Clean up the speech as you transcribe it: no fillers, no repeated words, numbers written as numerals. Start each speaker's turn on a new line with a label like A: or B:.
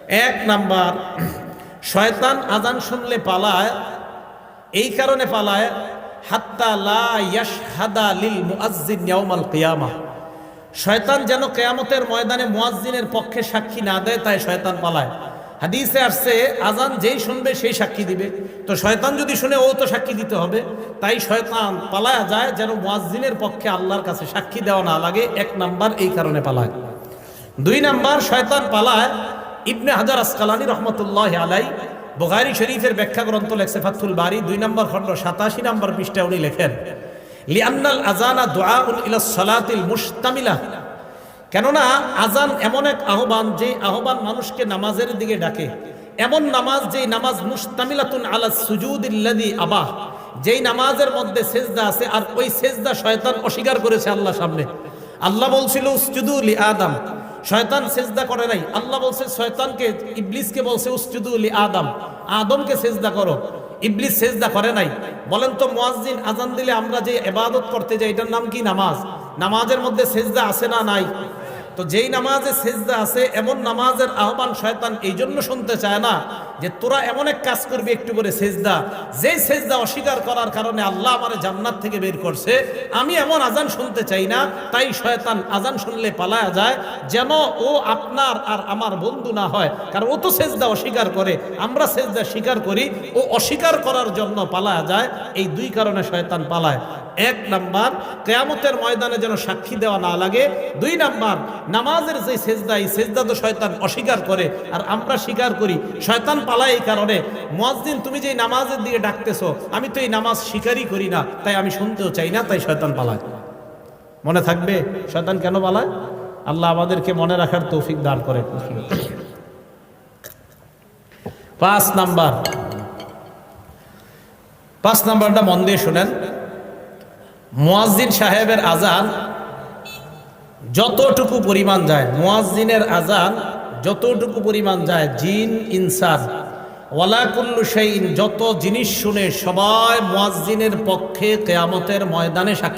A: এক নাম্বার, শয়তান আজান শুনলে পালায়, এই কারণে পালায় হাত্তা লা ইয়াশহাদা লিল মুআজ্জিন ইয়াউমাল কিয়ামাহ। শয়তান যেন কিয়ামতের ময়দানে মুয়াজ্জিনের পক্ষে সাক্ষী না দেয়, তাই শয়তান পালায়। হাদিসে আসছে আজান যেই শুনবে সেই সাক্ষী দিবে, তো শয়তান যদি শুনে ও তো সাক্ষী দিতে হবে, তাই শয়তান পালায়া যায় যেন মুয়াজ্জিনের পক্ষে আল্লাহর কাছে সাক্ষী দেওয়া না লাগে। এক নাম্বার এই কারণে পালায়। দুই নাম্বার, শয়তান পালায়, ইবনে হাজার আসকালানী রহমতুল্লাহ আলাই বুখারী শরীফের ব্যাখ্যা গ্রন্থ লেখছে ফাথুল বারী 2 নম্বর খণ্ড 87 নম্বর পৃষ্ঠায় উনি লেখেন, লিআন্নাল আযানা দুআউন ইলা সালাতিল মুশতামিলা। কেননা আজান এমন এক আহ্বান, যে আহ্বান মানুষকে নামাজের দিকে ডাকে। এমন নামাজ, যেই নামাজ মুশতামিলাতুন আলা সুজুদিল্লাযী আবাহ, যেই নামাজের মধ্যে সেজদা আছে, আর ওই সেজদা শয়তান অস্বীকার করেছে আল্লাহর সামনে। আল্লাহ বলছিল উসজুদু লি আদম, শয়তান সেজদা করে নাই। আল্লাহ বলছে শয়তানকে, ইবলিসকে বলছে উসজুদু লি আদম, আদমকে সেজদা করো। ইবলিস সেজদা করে নাই। বলেন তো মুয়াজ্জিন আজান দিলে আমরা যে ইবাদত করতে যাই, এটার নাম কি? নামাজ। নামাজের মধ্যে সেজদা আছে না নাই? তো যেই নামাজে সেজদা আছে, এমন নামাজের আহ্বান শয়তান এই জন্য শুনতে চায় না যে তোরা এমন এক কাজ করবি একটু করে সেজদা, যেই সেজদা অস্বীকার করার কারণে আল্লাহ আমারে জান্নাত থেকে বের করছে। আমি এমন আজান শুনতে চাই না, তাই শয়তান আজান শুনলে পালায়া যায় যেন ও আপনার আর আমার বন্ধু না হয়। কারণ ও তো সেজদা অস্বীকার করে, আমরা সেজদা স্বীকার করি, ও অস্বীকার করার জন্য পালায়া যায়। এই দুই কারণে শয়তান পালায়। এক নাম্বার, কিয়ামতের ময়দানে যেন সাক্ষী দেওয়া না লাগে। দুই নাম্বার, নামাজের যে সেজদা, এই সেজদা তো শয়তান অস্বীকার করে আর আমরা স্বীকার করি। শয়তান পালায় এই কারণে, মুয়াজ্জিন তুমি যে নামাজের দিকে ডাকতেছো, আমি তো এই নামাজ স্বীকারই করি না, তাই আমি শুনতেও চাই না, তাই শয়তান পালায়। মনে থাকবে শয়তান কেন পালায়? আল্লাহ আমাদেরকে মনে রাখার তৌফিক দান করে। 5 নাম্বারটা মন দিয়ে শুনেন। মুয়াজ্জিন সাহেবের আজান যতটুকু পরিমাণ যায়, মুয়াজ্জিনের আজান যতটুকু পরিমাণ যায়, জিন ইনসান ওয়ালা কুল্লু শাইইন, যত জিনিস শুনে সবাই মুয়াজ্জিনের পক্ষে কিয়ামতের ময়দানে সাক্ষী